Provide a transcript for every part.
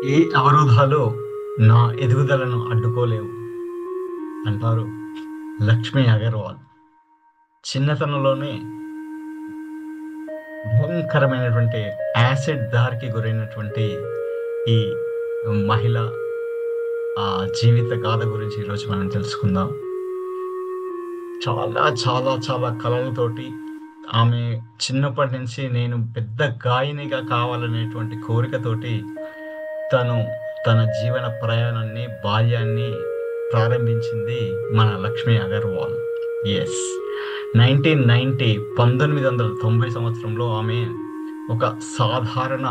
ఏ అవరోధాలు నా ఎదుగుదలను అడ్డుకోలేవు అంటారు లక్ష్మీ అగర్వాల్. చిన్నతనంలోనే భయంకరమైనటువంటి యాసిడ్ దారికి గురైనటువంటి ఈ మహిళ ఆ జీవిత గాథ గురించి ఈరోజు మనం తెలుసుకుందాం. చాలా చాలా చాలా కళలతోటి ఆమె చిన్నప్పటి నుంచి నేను పెద్ద గాయనిగా కావాలనేటువంటి కోరికతోటి తను తన జీవన ప్రయాణాన్ని బాల్యాన్ని ప్రారంభించింది మన లక్ష్మీ అగర్వాల్. ఎస్, 1990 సంవత్సరంలో ఆమె ఒక సాధారణ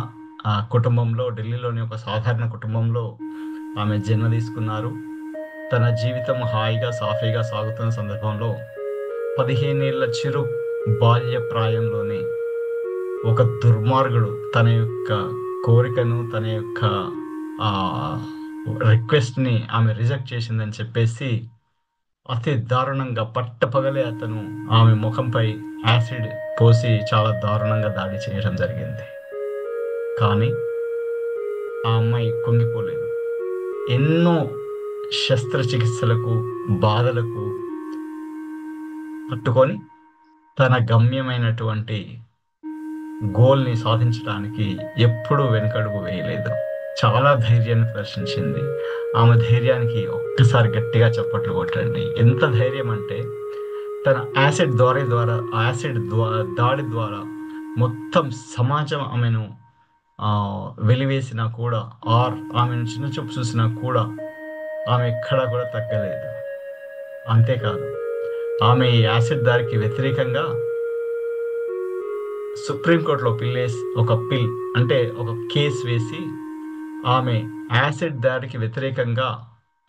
కుటుంబంలో, ఢిల్లీలోని ఒక సాధారణ కుటుంబంలో ఆమె జన్మ తీసుకున్నారు. తన జీవితం హాయిగా సాఫీగా సాగుతున్న సందర్భంలో 15 ఏళ్ల చిరు బాల్య ప్రాయంలోనే ఒక దుర్మార్గుడు తన యొక్క కోరికను, తన యొక్క రిక్వెస్ట్ని ఆమె రిజెక్ట్ చేసిందని చెప్పేసి అతి దారుణంగా పట్టపగలే అతను ఆమె ముఖంపై యాసిడ్ పోసి చాలా దారుణంగా దాడి చేయడం జరిగింది. కానీ ఆ అమ్మాయి కుంగిపోలేదు. ఎన్నో శస్త్రచికిత్సలకు, బాధలకు పట్టుకొని తన గమ్యమైనటువంటి గోల్ని సాధించడానికి ఎప్పుడూ వెనుకడుగు వేయలేదు. చాలా ధైర్యాన్ని ప్రదర్శించింది. ఆమె ధైర్యానికి ఒక్కసారి గట్టిగా చప్పట్లు కొట్టండి. ఎంత ధైర్యం అంటే తన దాడి ద్వారా మొత్తం సమాజం ఆమెను వెలివేసినా కూడా, ఆమెను చిన్న చూపు చూసినా కూడా ఆమె ఎక్కడా కూడా తగ్గలేదు. అంతేకాదు, ఆమె ఈ యాసిడ్ దాడికి వ్యతిరేకంగా సుప్రీంకోర్టులో ఒక కేసు వేసి ఆమె యాసిడ్ దాడికి వ్యతిరేకంగా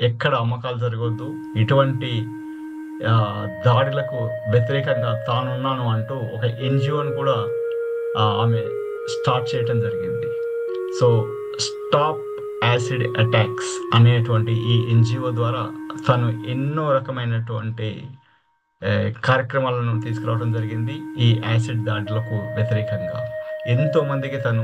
ఎక్కడ అమ్మకాలు జరగొద్దు, ఇటువంటి దాడులకు వ్యతిరేకంగా తానున్నాను అంటూ ఒక ఎన్జిఓని కూడా ఆమె స్టార్ట్ చేయటం జరిగింది. సో స్టాప్ యాసిడ్ అటాక్స్ అనేటువంటి ఈ ఎన్జిఓ ద్వారా తను ఎన్నో రకమైనటువంటి కార్యక్రమాలను తీసుకురావడం జరిగింది. ఈ యాసిడ్ దాడులకు వ్యతిరేకంగా ఎంతో మందికి తను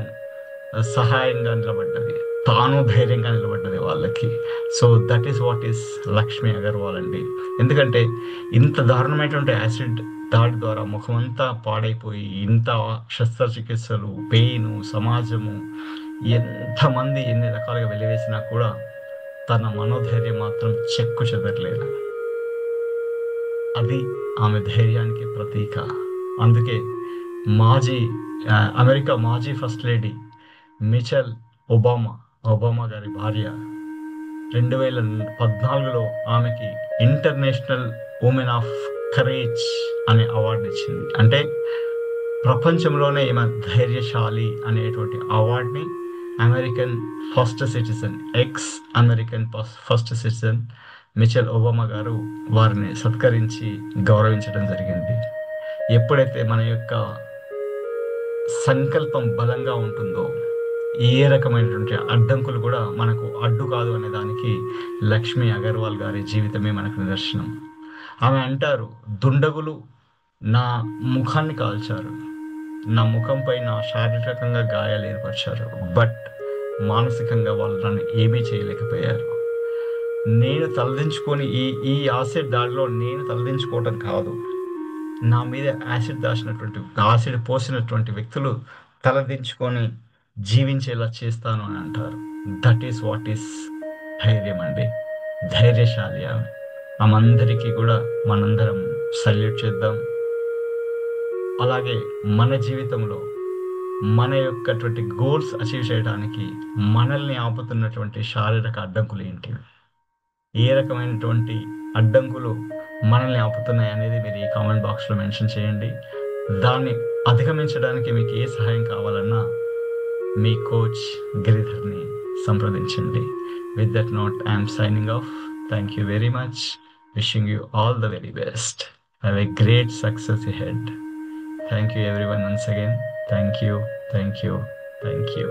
సహాయంగా నిలబడ్డది, తాను ధైర్యంగా నిలబడ్డది వాళ్ళకి. So that is what is Lakshmi Agarwal అండి. ఎందుకంటే ఇంత దారుణమైనటువంటి యాసిడ్ దాడి ద్వారా ముఖమంతా పాడైపోయి, ఇంత శస్త్రచికిత్సలు, పెయిన్, సమాజము ఎంతమంది ఎన్ని రకాలుగా వెలివేసినా కూడా తన మనోధైర్యం మాత్రం చెక్కు చెదరలేదు. అది ఆమె ధైర్యానికి ప్రతీక. అందుకే అమెరికా మాజీ ఫస్ట్ లేడీ మిచెల్ ఒబామా గారి భార్య 2014లో ఆమెకి ఇంటర్నేషనల్ ఉమెన్ ఆఫ్ కరేజ్ అనే అవార్డు ఇచ్చింది. అంటే ప్రపంచంలోనే ఈమె ధైర్యశాలి అనేటువంటి అవార్డుని American first citizen Mitchell Obama గారు వారిని సత్కరించి గౌరవించడం జరిగింది. ఎప్పుడైతే మన యొక్క సంకల్పం బలంగా ఉంటుందో ఏ రకమైనటువంటి అడ్డంకులు కూడా మనకు అడ్డు కాదు అనే దానికి లక్ష్మీ అగర్వాల్ గారి జీవితమే మనకు నిదర్శనం. ఆమె అంటారు, దుండగులు నా ముఖాన్ని కాల్చారు, నా ముఖంపై నా శారీరకంగా గాయాలు ఏర్పరిచారు, బట్ మానసికంగా వాళ్ళు నన్ను ఏమీ చేయలేకపోయారు. నేను తలదించుకొని ఈ యాసిడ్ దాడిలో నేను తలదించుకోవటం కాదు, నా మీద యాసిడ్ పోసినటువంటి వ్యక్తులు తలదించుకొని జీవించేలా చేస్తాను అని అంటారు. దట్ ఈస్ వాట్ ఈస్ ధైర్యం అండి, ధైర్యశాలి ఆమె. ఆమందరికీ కూడా మనందరం సల్యూట్ చేద్దాం. అలాగే మన జీవితంలో మన యొక్కటువంటి గోల్స్ అచీవ్ చేయడానికి మనల్ని ఆపుతున్నటువంటి శారీరక అడ్డంకులు ఏంటివి, ఏ రకమైనటువంటి అడ్డంకులు మనల్ని ఆపుతున్నాయి అనేది మీరు ఈ కామెంట్ బాక్స్లో మెన్షన్ చేయండి. దాన్ని అధిగమించడానికి మీకు ఏ సహాయం కావాలన్నా మీ కోచ్ గిరిధర్ని సంప్రదించండి. With that note I'm signing off. Thank you very much. Wishing you all the very best. Have a great success ahead. Thank you everyone once again. Thank you.